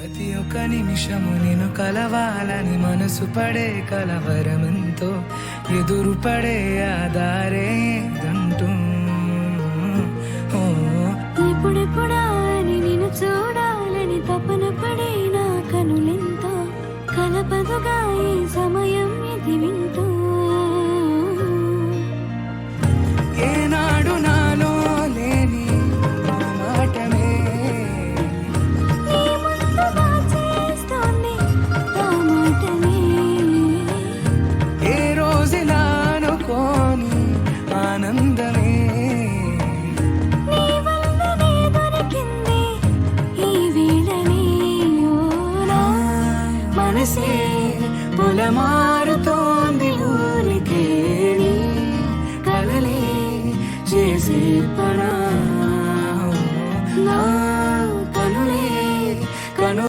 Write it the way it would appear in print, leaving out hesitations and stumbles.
ప్రతి ఒక్క నిమిషము నేను కలవాలని మనసు పడే కలవరమెంతో ఎదురు పడే ఆధారేదంటూ ఎప్పుడెప్పుడా అని నిన్ను చూడాలని తపన పడే నా కనులెంతో కలపదుగా ఈ సమయం ఇది వింటూ ఏనాడు నాలో లేని మాటమే నీ ముందుగా చేస్తోంది ఆ మాటనే ఏ రోజులా అనుకోని ఆనందమే నీ వల్లనే దొరికింది ఈ వేళనే ఓ నా మనసే పొలమా